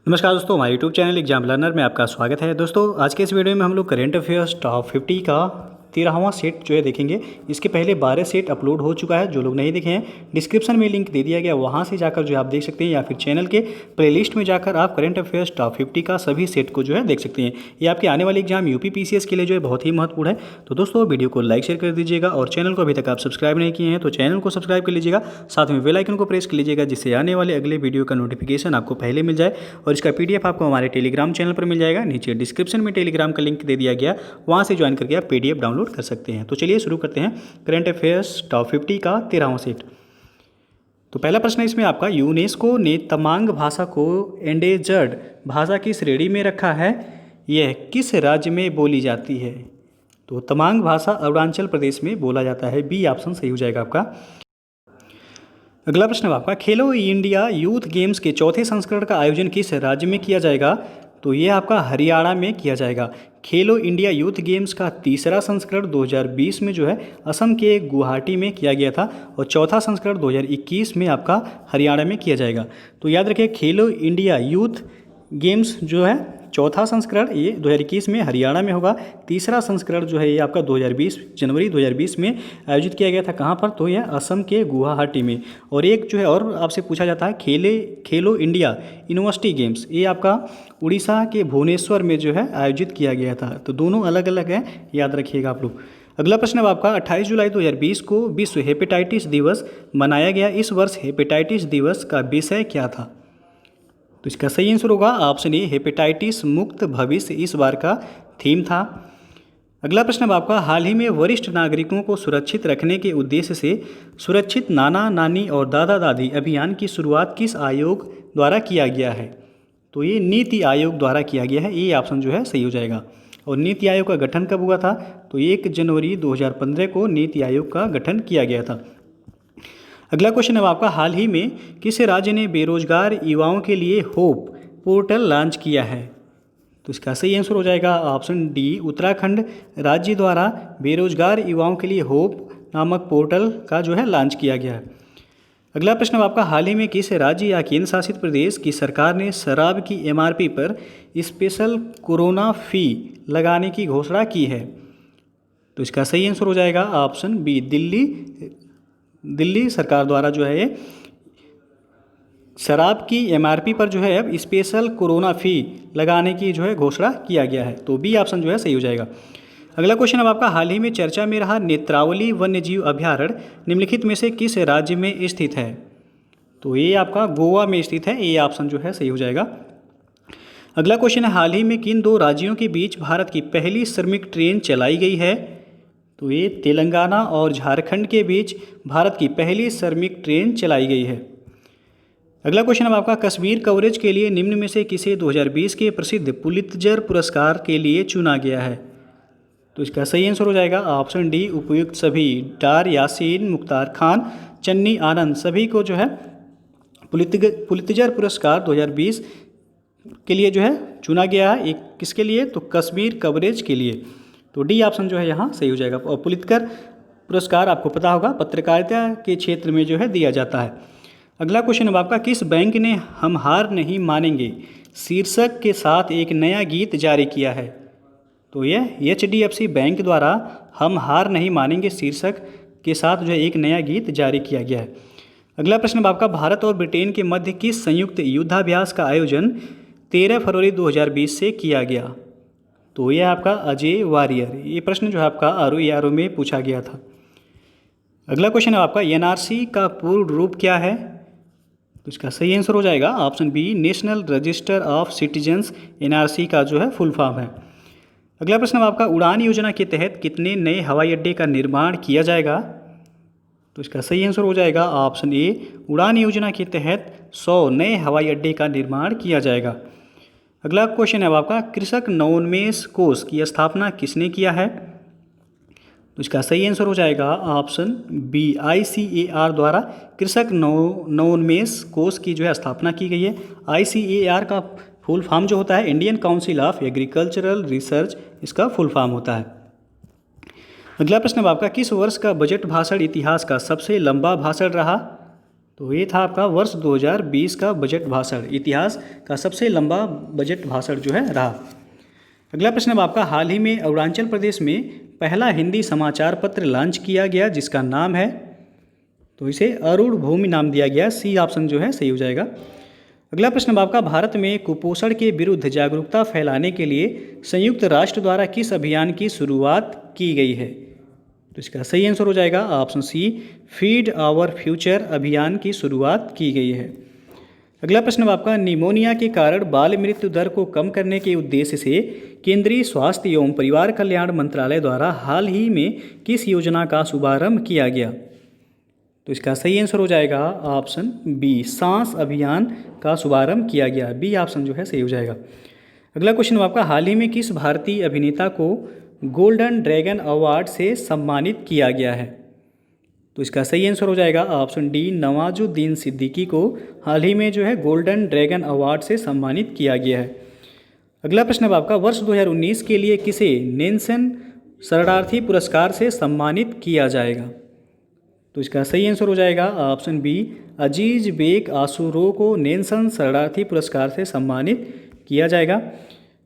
नमस्कार दोस्तों, हमारे यूट्यूब चैनल एग्जाम लर्नर में आपका स्वागत है। दोस्तों आज के इस वीडियो में हम लोग करेंट अफेयर्स टॉप 50 का 13वां सेट जो है देखेंगे। इसके पहले 12 सेट अपलोड हो चुका है। जो लोग नहीं देखे हैं डिस्क्रिप्शन में लिंक दे दिया गया, वहां से जाकर जो आप देख सकते हैं, या फिर चैनल के प्लेलिस्ट में जाकर आप करेंट अफेयर्स टॉप 50 का सभी सेट को जो है देख सकते हैं। ये आपके आने वाले एग्जाम यूपी पीसीएस के लिए जो है बहुत ही महत्वपूर्ण है। तो दोस्तों वीडियो को लाइक शेयर कर दीजिएगा, और चैनल को अभी तक आप सब्सक्राइब नहीं किए हैं तो चैनल को सब्सक्राइब कर लीजिएगा, साथ में बेल आइकन को प्रेस कर लीजिएगा, जिससे आने वाले अगले वीडियो का नोटिफिकेशन आपको पहले मिल जाए। और इसका पीडीएफ आपको हमारे टेलीग्राम चैनल पर मिल जाएगा। नीचे डिस्क्रिप्शन में टेलीग्राम का लिंक दे दिया गया, वहाँ से ज्वाइन करके आप पीडीएफ डाउनलोड कर सकते हैं। तो चलिए शुरू करते हैं करंट अफेयर्स टॉप 50 का 13वां सेट। तो पहला प्रश्न है इसमें आपका, यूनेस्को ने तमांग भाषा को एंडेजर्ड भाषा की श्रेणी में रखा है, यह किस राज्य में बोली जाती है? तो तमांग भाषा अरुणाचल प्रदेश में बोला जाता है। बी ऑप्शन सही हो जाएगा आपका। अगला प्रश्न है आपका, खेलो इंडिया यूथ गेम्स के चौथे संस्करण का आयोजन किस राज्य में किया जाएगा? तो ये आपका हरियाणा में किया जाएगा। खेलो इंडिया यूथ गेम्स का तीसरा संस्करण 2020 में जो है असम के गुवाहाटी में किया गया था, और चौथा संस्करण 2021 में आपका हरियाणा में किया जाएगा। तो याद रखिए, खेलो इंडिया यूथ गेम्स जो है चौथा संस्करण ये 2021 में हरियाणा में होगा। तीसरा संस्करण जो है ये आपका 2020 जनवरी 2020 में आयोजित किया गया था। कहाँ पर? तो यह असम के गुवाहाटी में। और एक जो है और आपसे पूछा जाता है, खेलो इंडिया यूनिवर्सिटी गेम्स, ये आपका उड़ीसा के भुवनेश्वर में जो है आयोजित किया गया था। तो दोनों अलग अलग हैं, याद रखिएगा आप लोग। अगला प्रश्न है आपका, 28 जुलाई 2020 को विश्व हेपेटाइटिस दिवस मनाया गया। इस वर्ष हेपेटाइटिस दिवस का विषय क्या था? तो इसका सही आंसर होगा ऑप्शन ए, हेपेटाइटिस मुक्त भविष्य इस बार का थीम था। अगला प्रश्न आपका, हाल ही में वरिष्ठ नागरिकों को सुरक्षित रखने के उद्देश्य से सुरक्षित नाना नानी और दादा दादी अभियान की शुरुआत किस आयोग द्वारा किया गया है? तो ये नीति आयोग द्वारा किया गया है। ये ऑप्शन जो है सही हो जाएगा। और नीति आयोग का गठन कब हुआ था? तो 1 जनवरी 2015 को नीति आयोग का गठन किया गया था। अगला क्वेश्चन है आपका, हाल ही में किस राज्य ने बेरोजगार युवाओं के लिए होप पोर्टल लॉन्च किया है? तो इसका सही आंसर हो जाएगा ऑप्शन डी, उत्तराखंड राज्य द्वारा बेरोजगार युवाओं के लिए होप नामक पोर्टल का जो है लॉन्च किया गया है। अगला प्रश्न आपका, हाल ही में किस राज्य या केंद्र शासित प्रदेश की सरकार ने शराब की एमआरपी पर स्पेशल कोरोना फी लगाने की घोषणा की है? तो इसका सही आंसर हो जाएगा ऑप्शन बी, दिल्ली सरकार द्वारा जो है शराब की एमआरपी पर जो है अब स्पेशल कोरोना फ़ी लगाने की जो है घोषणा किया गया है। तो बी ऑप्शन जो है सही हो जाएगा। अगला क्वेश्चन अब आपका, हाल ही में चर्चा में रहा नेत्रावली वन्यजीव अभ्यारण्य निम्नलिखित में से किस राज्य में स्थित है? तो ये आपका गोवा में स्थित है। ये ऑप्शन जो है सही हो जाएगा। अगला क्वेश्चन है, हाल ही में किन दो राज्यों के बीच भारत की पहली श्रमिक ट्रेन चलाई गई है? तो ये तेलंगाना और झारखंड के बीच भारत की पहली श्रमिक ट्रेन चलाई गई है। अगला क्वेश्चन अब आपका, कश्मीर कवरेज के लिए निम्न में से किसे 2020 के प्रसिद्ध पुलित्जर पुरस्कार के लिए चुना गया है? तो इसका सही आंसर हो जाएगा ऑप्शन डी, उपयुक्त सभी। डार यासीन, मुख्तार खान, चन्नी आनंद सभी को जो है पुलित्जर पुरस्कार 2020 के लिए जो है चुना गया है। एक किसके लिए? तो कश्मीर कवरेज के लिए। तो डी ऑप्शन जो है यहाँ सही हो जाएगा। और पुलित्जर पुरस्कार आपको पता होगा पत्रकारिता के क्षेत्र में जो है दिया जाता है। अगला क्वेश्चन अब आपका, किस बैंक ने हम हार नहीं मानेंगे शीर्षक के साथ एक नया गीत जारी किया है? तो यह HDFC बैंक द्वारा हम हार नहीं मानेंगे शीर्षक के साथ जो है एक नया गीत जारी किया गया है। अगला प्रश्न अब आपका, भारत और ब्रिटेन के मध्य किस संयुक्त युद्धाभ्यास का आयोजन 13 फरवरी 2020 से किया गया? तो यह आपका अजय वारियर। ये प्रश्न जो है आपका ROE में पूछा गया था। अगला क्वेश्चन है आपका, NRC का पूर्ण रूप क्या है? तो इसका सही आंसर हो जाएगा option B, national register of citizens. NRC का जो है फुल फॉर्म है। अगला प्रश्न है आपका, उड़ान योजना के तहत कितने नए हवाई अड्डे का निर्माण किया जाएगा? तो इसका सही आंसर हो जाएगा ऑप्शन ए, उड़ान योजना के तहत 100 नए हवाई अड्डे का निर्माण किया जाएगा। अगला क्वेश्चन है आपका, कृषक नवोन्मेष कोष की स्थापना किसने किया है? तो इसका सही आंसर हो जाएगा ऑप्शन बी, ICAR द्वारा कृषक नवोन्मेष कोष की जो है स्थापना की गई है। ICAR का फुल फॉर्म जो होता है Indian council of agricultural research, इसका फुल फॉर्म होता है। अगला प्रश्न है आपका, किस वर्ष का बजट भाषण इतिहास का सबसे लंबा भाषण रहा? तो ये था आपका वर्ष 2020 का बजट भाषण, इतिहास का सबसे लंबा बजट भाषण जो है रहा। अगला प्रश्न अब आपका, हाल ही में अरुणाचल प्रदेश में पहला हिंदी समाचार पत्र लॉन्च किया गया जिसका नाम है, तो इसे अरुण भूमि नाम दिया गया। सी ऑप्शन जो है सही हो जाएगा। अगला प्रश्न अब आपका, भारत में कुपोषण के विरुद्ध जागरूकता फैलाने के लिए संयुक्त राष्ट्र द्वारा किस अभियान की शुरुआत की गई है? तो इसका सही आंसर हो जाएगा option C, feed our future अभियान की शुरुआत की गई है। अगला प्रश्न अब आपका, निमोनिया के कारण बाल मृत्यु दर को कम करने के उद्देश्य से केंद्रीय स्वास्थ्य एवं परिवार कल्याण मंत्रालय द्वारा हाल ही में किस योजना का शुभारंभ किया गया? तो इसका सही आंसर हो जाएगा ऑप्शन बी, सांस अभियान का शुभारंभ किया गया। बी ऑप्शन जो है सही हो जाएगा। अगला क्वेश्चन आपका, हाल ही में किस भारतीय अभिनेता को गोल्डन ड्रैगन अवार्ड से सम्मानित किया गया है? तो इसका सही आंसर हो जाएगा ऑप्शन डी, नवाजुद्दीन सिद्दीकी को हाल ही में जो है गोल्डन ड्रैगन अवार्ड से सम्मानित किया गया है। अगला प्रश्न अब आपका, वर्ष 2019 के लिए किसे नेल्सन शरणार्थी पुरस्कार से सम्मानित किया जाएगा? तो इसका सही आंसर हो जाएगा ऑप्शन बी, अजीज बेग आसूरो को नेल्सन शरणार्थी पुरस्कार से सम्मानित किया जाएगा।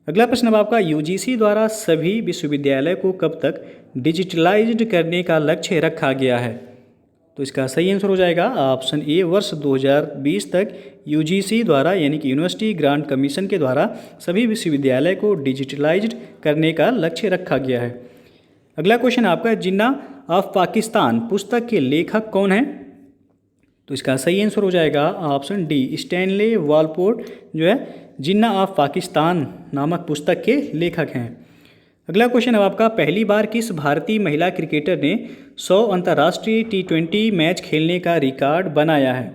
अगला प्रश्न अब आपका, यूजीसी द्वारा सभी विश्वविद्यालय को कब तक डिजिटलाइज्ड करने का लक्ष्य रखा गया है? तो इसका सही आंसर हो जाएगा ऑप्शन ए, वर्ष 2020 तक यूजीसी द्वारा यानी कि यूनिवर्सिटी ग्रांट कमीशन के द्वारा सभी विश्वविद्यालय को डिजिटलाइज्ड करने का लक्ष्य रखा गया है। अगला क्वेश्चन आपका, जिन्ना ऑफ पाकिस्तान पुस्तक के लेखक कौन हैं? तो इसका सही आंसर हो जाएगा ऑप्शन डी, स्टैनले वालपोर्ट जो है जिन्ना ऑफ पाकिस्तान नामक पुस्तक के लेखक हैं। अगला क्वेश्चन अब आपका, पहली बार किस भारतीय महिला क्रिकेटर ने 100 अंतर्राष्ट्रीय T20 मैच खेलने का रिकॉर्ड बनाया है?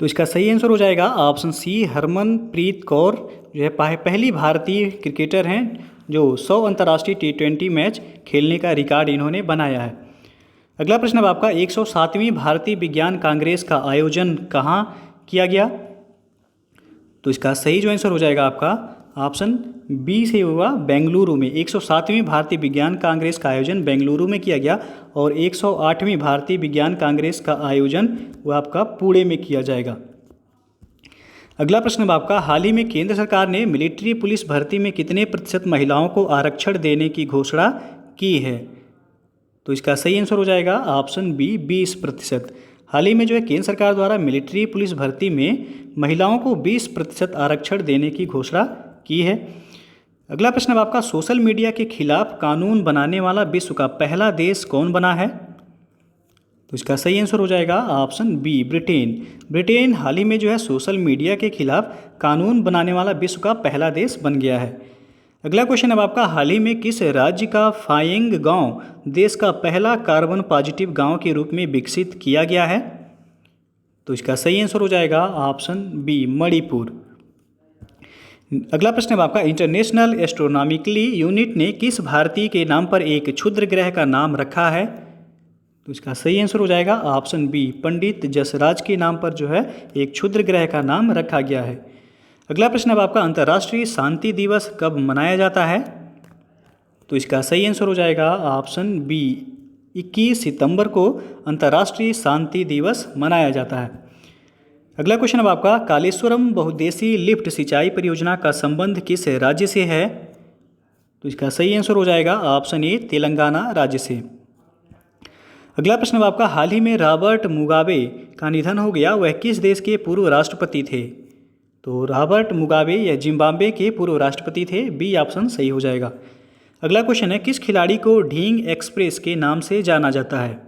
तो इसका सही आंसर हो जाएगा ऑप्शन सी, हरमनप्रीत कौर जो है पहली भारतीय क्रिकेटर हैं जो 100 अंतर्राष्ट्रीय T20 मैच खेलने का रिकॉर्ड इन्होंने बनाया है। अगला प्रश्न अब आपका, 107वीं भारतीय विज्ञान कांग्रेस का आयोजन कहाँ किया गया? तो इसका सही जो आंसर हो जाएगा आपका ऑप्शन बी से होगा, बेंगलुरु में। 107वीं भारतीय विज्ञान कांग्रेस का आयोजन बेंगलुरु में किया गया और 108वीं भारतीय विज्ञान कांग्रेस का आयोजन वह आपका पुणे में किया जाएगा। अगला प्रश्न आपका, हाल ही में केंद्र सरकार ने मिलिट्री पुलिस भर्ती में कितने प्रतिशत महिलाओं को आरक्षण देने की घोषणा की है? तो इसका सही आंसर हो जाएगा ऑप्शन बी, 20%। हाल ही में जो है केंद्र सरकार द्वारा मिलिट्री पुलिस भर्ती में महिलाओं को 20% आरक्षण देने की घोषणा की है। अगला प्रश्न आपका, सोशल मीडिया के खिलाफ कानून बनाने वाला विश्व का पहला देश कौन बना है? तो इसका सही आंसर हो जाएगा ऑप्शन बी, ब्रिटेन। ब्रिटेन हाल ही में जो है सोशल मीडिया के खिलाफ कानून बनाने वाला विश्व का पहला देश बन गया है। अगला क्वेश्चन अब आपका, हाल ही में किस राज्य का फाइंग गांव देश का पहला कार्बन पॉजिटिव गांव के रूप में विकसित किया गया है? तो इसका सही आंसर हो जाएगा ऑप्शन बी, मणिपुर। अगला प्रश्न अब आपका, इंटरनेशनल एस्ट्रोनॉमिकली यूनिट ने किस भारतीय के नाम पर एक क्षुद्र ग्रह का नाम रखा है? तो इसका सही आंसर हो जाएगा ऑप्शन बी, पंडित जसराज के नाम पर जो है एक क्षुद्र ग्रह का नाम रखा गया है। अगला प्रश्न अब आपका, अंतर्राष्ट्रीय शांति दिवस कब मनाया जाता है? तो इसका सही आंसर हो जाएगा ऑप्शन बी, 21 सितंबर को अंतर्राष्ट्रीय शांति दिवस मनाया जाता है। अगला क्वेश्चन अब आपका, कालेश्वरम बहुउद्देशीय लिफ्ट सिंचाई परियोजना का संबंध किस राज्य से है? तो इसका सही आंसर हो जाएगा ऑप्शन ए, तेलंगाना राज्य से। अगला प्रश्न अब आपका, हाल ही में रॉबर्ट मुगाबे का निधन हो गया, वह किस देश के पूर्व राष्ट्रपति थे? तो रॉबर्ट मुगाबे या जिम्बाब्वे के पूर्व राष्ट्रपति थे। बी ऑप्शन सही हो जाएगा। अगला क्वेश्चन है, किस खिलाड़ी को ढींग एक्सप्रेस के नाम से जाना जाता है?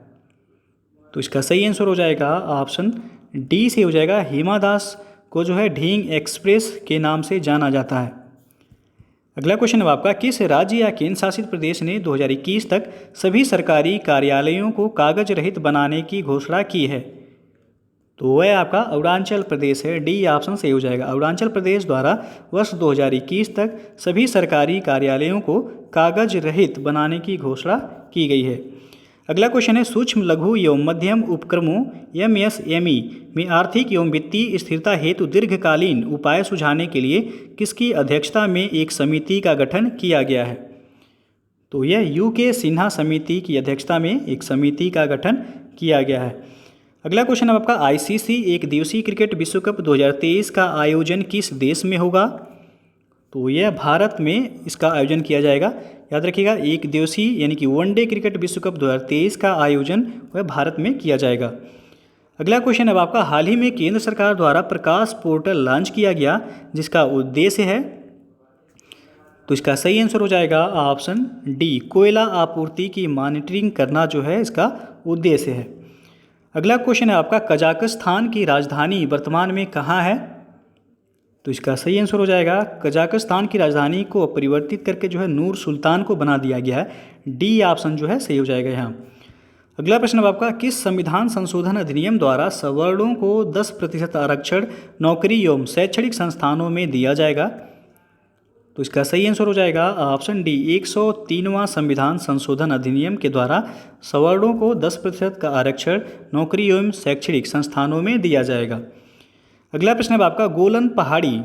तो इसका सही आंसर हो जाएगा ऑप्शन डी से हो जाएगा, हिमा दास को जो है ढींग एक्सप्रेस के नाम से जाना जाता है। अगला क्वेश्चन है आपका, किस राज्य या केंद्र शासित प्रदेश ने 2021 तक सभी सरकारी कार्यालयों को कागज रहित बनाने की घोषणा की है? तो वह आपका अरुणाचल प्रदेश है। डी ऑप्शन सही हो जाएगा। अरुणाचल प्रदेश द्वारा वर्ष 2021 तक सभी सरकारी कार्यालयों को कागज रहित बनाने की घोषणा की गई है। अगला क्वेश्चन है, सूक्ष्म लघु एवं मध्यम उपक्रमों MSME में आर्थिक एवं वित्तीय स्थिरता हेतु दीर्घकालीन उपाय सुझाने के लिए किसकी अध्यक्षता में एक समिति का गठन किया गया है? तो यह UK सिन्हा समिति की अध्यक्षता में एक समिति का गठन किया गया है। अगला क्वेश्चन है आपका आईसीसी एक दिवसीय क्रिकेट विश्व कप 2023 का आयोजन किस देश में होगा? तो यह भारत में इसका आयोजन किया जाएगा। याद रखिएगा, एक दिवसीय यानी कि वनडे क्रिकेट विश्व कप 2023 का आयोजन वह भारत में किया जाएगा। अगला क्वेश्चन है आपका हाल ही में केंद्र सरकार द्वारा प्रकाश पोर्टल लॉन्च किया गया जिसका उद्देश्य है? तो इसका सही आंसर हो जाएगा ऑप्शन डी, कोयला आपूर्ति की मॉनिटरिंग करना जो है इसका उद्देश्य है। अगला क्वेश्चन है आपका कजाकिस्तान की राजधानी वर्तमान में कहाँ है? तो इसका सही आंसर हो जाएगा कजाकिस्तान की राजधानी को परिवर्तित करके जो है नूर सुल्तान को बना दिया गया है। डी ऑप्शन जो है सही हो जाएगा यहाँ। अगला प्रश्न है आपका किस संविधान संशोधन अधिनियम द्वारा सवर्णों को 10% आरक्षण नौकरी एवं शैक्षणिक संस्थानों में दिया जाएगा? तो इसका सही आंसर हो जाएगा ऑप्शन डी, 103वां संविधान संशोधन अधिनियम के द्वारा सवर्णों को 10% का आरक्षण नौकरी एवं शैक्षणिक संस्थानों में दिया जाएगा। अगला प्रश्न है आपका गोलन पहाड़ी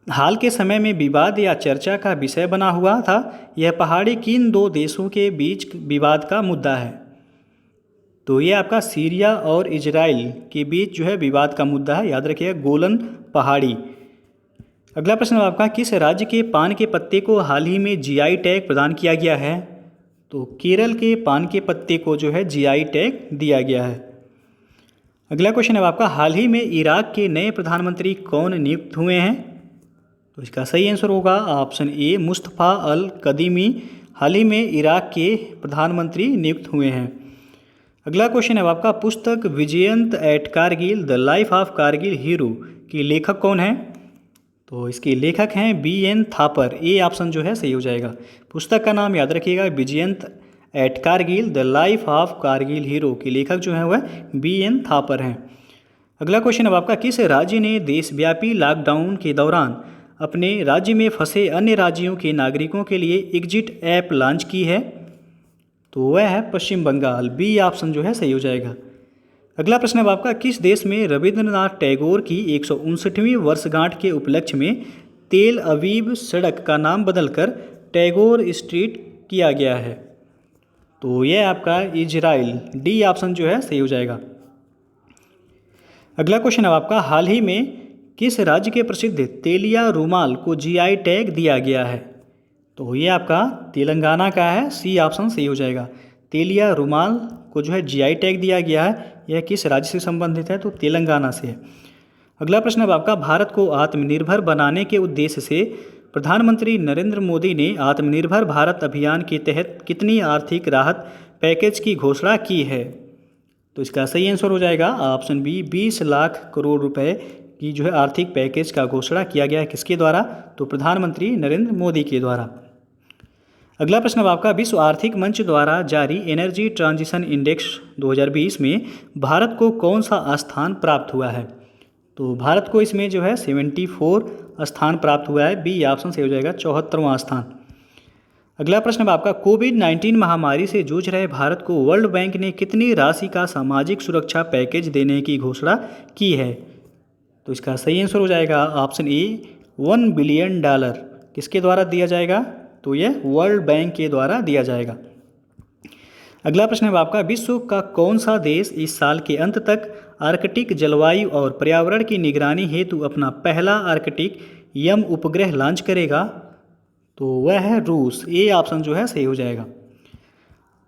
हाल के समय में विवाद या चर्चा का विषय बना हुआ था। यह पहाड़ी किन दो देशों के बीच विवाद का मुद्दा है? तो ये आपका सीरिया और इजराइल के बीच जो है विवाद का मुद्दा है। याद रखिएगा गोलन पहाड़ी। अगला प्रश्न आपका किस राज्य के पान के पत्ते को हाल ही में जीआई टैग प्रदान किया गया है? तो केरल के पान के पत्ते को जो है जीआई टैग दिया गया है। अगला क्वेश्चन है आपका हाल ही में इराक के नए प्रधानमंत्री कौन नियुक्त हुए हैं? तो इसका सही आंसर होगा ऑप्शन ए, मुस्तफ़ा अल कदीमी हाल ही में इराक के प्रधानमंत्री नियुक्त हुए हैं। अगला क्वेश्चन है आपका पुस्तक Vijyant at Kargil the life of Kargil hero की लेखक कौन है? तो इसके लेखक हैं बी.एन. थापर। ए ऑप्शन जो है सही हो जाएगा। पुस्तक का नाम याद रखिएगा Vijyant at Kargil the life of Kargil hero के लेखक जो है वह बी.एन. थापर हैं। अगला क्वेश्चन है आपका किस राज्य ने देशव्यापी लॉकडाउन के दौरान अपने राज्य में फंसे अन्य राज्यों के नागरिकों के लिए एग्जिट ऐप लॉन्च की है? तो वह है पश्चिम बंगाल। बी ऑप्शन जो है सही हो जाएगा। अगला प्रश्न है आपका किस देश में रविंद्रनाथ टैगोर की 159वीं वर्षगांठ के उपलक्ष्य में तेल अवीव सड़क का नाम बदलकर टैगोर स्ट्रीट किया गया है? तो यह आपका इजराइल। डी ऑप्शन जो है सही हो जाएगा। अगला क्वेश्चन है आपका हाल ही में किस राज्य के प्रसिद्ध तेलिया रुमाल को जीआई टैग दिया गया है? तो ये आपका तेलंगाना का है। सी ऑप्शन सही हो जाएगा। तेलिया रुमाल को जो है जीआई टैग दिया गया है। यह किस राज्य से संबंधित है? तो तेलंगाना से है। अगला प्रश्न है आपका भारत को आत्मनिर्भर बनाने के उद्देश्य से प्रधानमंत्री नरेंद्र मोदी ने आत्मनिर्भर भारत अभियान के तहत कितनी आर्थिक राहत पैकेज की घोषणा की है? तो इसका सही आंसर हो जाएगा ऑप्शन बी, 20 लाख करोड़ रुपए की जो है आर्थिक पैकेज का घोषणा किया गया है। किसके द्वारा? तो प्रधानमंत्री नरेंद्र मोदी के द्वारा। अगला प्रश्न है आपका विश्व आर्थिक मंच द्वारा जारी एनर्जी ट्रांजिशन इंडेक्स 2020 में भारत को कौन सा स्थान प्राप्त हुआ है? तो भारत को इसमें जो है 74 स्थान प्राप्त हुआ है। बी ऑप्शन से हो जाएगा 74वां स्थान। अगला प्रश्न है आपका कोविड-19 महामारी से जूझ रहे भारत को वर्ल्ड बैंक ने कितनी राशि का सामाजिक सुरक्षा पैकेज देने की घोषणा की है? तो इसका सही आंसर हो जाएगा ऑप्शन ए, $1 बिलियन। किसके द्वारा दिया जाएगा? तो यह वर्ल्ड बैंक के द्वारा दिया जाएगा। अगला प्रश्न है आपका विश्व का कौन सा देश इस साल के अंत तक आर्कटिक जलवायु और पर्यावरण की निगरानी हेतु अपना पहला आर्कटिक यम उपग्रह लॉन्च करेगा? तो वह है रूस। ए ऑप्शन जो है सही हो जाएगा।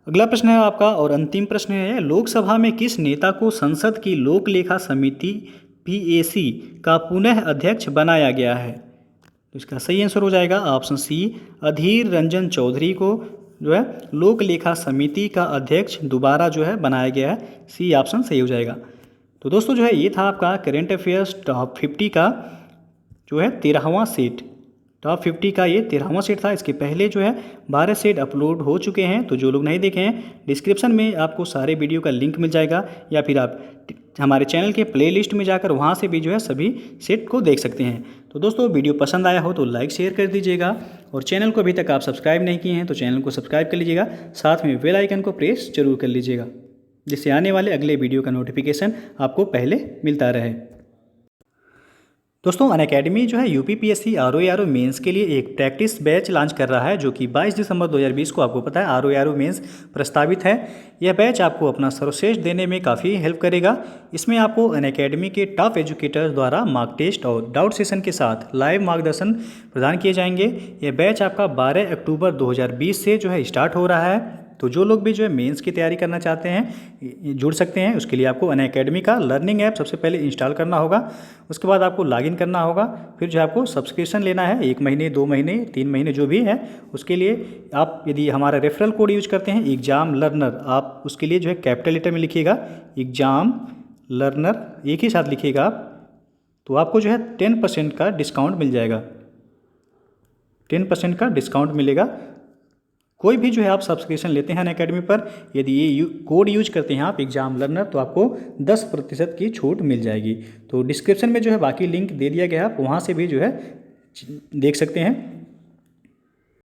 अगला प्रश्न है आपका और अंतिम प्रश्न है लोकसभा में किस नेता को संसद की लोक लेखा समिति PAC का पुनः अध्यक्ष बनाया गया है? तो इसका सही आंसर हो जाएगा ऑप्शन सी, अधीर रंजन चौधरी को जो है लोक लेखा समिति का अध्यक्ष दोबारा जो है बनाया गया है। सी ऑप्शन सही हो जाएगा। तो दोस्तों जो है ये था आपका करेंट अफेयर्स टॉप 50 का जो है 13वां सेट। टॉप 50 का ये 13वां सेट था। इसके पहले जो है 12 सेट अपलोड हो चुके हैं। तो जो लोग नहीं देखे हैं डिस्क्रिप्शन में आपको सारे वीडियो का लिंक मिल जाएगा, या फिर आप हमारे चैनल के प्लेलिस्ट में जाकर वहाँ से भी जो है सभी सेट को देख सकते हैं। तो दोस्तों वीडियो पसंद आया हो तो लाइक शेयर कर दीजिएगा, और चैनल को अभी तक आप सब्सक्राइब नहीं किए हैं तो चैनल को सब्सक्राइब कर लीजिएगा। साथ में बेल आइकन को प्रेस जरूर कर लीजिएगा, जिससे आने वाले अगले वीडियो का नोटिफिकेशन आपको पहले मिलता रहे। दोस्तों अनअकैडमी जो है यूपीपीएससी आरओ मेंस के लिए एक प्रैक्टिस बैच लॉन्च कर रहा है, जो कि 22 दिसंबर 2020 को आपको पता है आरओ मेंस प्रस्तावित है। यह बैच आपको अपना सर्वश्रेष्ठ देने में काफ़ी हेल्प करेगा। इसमें आपको अनअकैडमी के टॉप एजुकेटर्स द्वारा मार्क टेस्ट और डाउट सेशन के साथ लाइव मार्गदर्शन प्रदान किए जाएंगे। यह बैच आपका 12 अक्टूबर 2020 से जो है स्टार्ट हो रहा है। तो जो लोग भी जो है मेंस की तैयारी करना चाहते हैं जुड़ सकते हैं। उसके लिए आपको अनअकैडमी का लर्निंग ऐप सबसे पहले इंस्टॉल करना होगा। उसके बाद आपको लॉगिन करना होगा। फिर जो है आपको सब्सक्रिप्शन लेना है, 1 महीने 2 महीने 3 महीने जो भी है। उसके लिए आप यदि हमारा रेफरल कोड यूज करते हैं एग्जाम लर्नर, आप उसके लिए जो है कैपिटल लेटर में लिखिएगा एग्जाम लर्नर, एक ही साथ लिखिएगा आप, तो आपको जो है 10% का डिस्काउंट मिल जाएगा। 10% का डिस्काउंट मिलेगा। कोई भी जो है आप सब्सक्रिप्शन लेते हैं अनअकैडमी पर, यदि ये कोड यूज करते हैं आप एग्जाम लर्नर, तो आपको 10% की छूट मिल जाएगी। तो डिस्क्रिप्शन में जो है बाकी लिंक दे दिया गया है, आप वहाँ से भी जो है देख सकते हैं।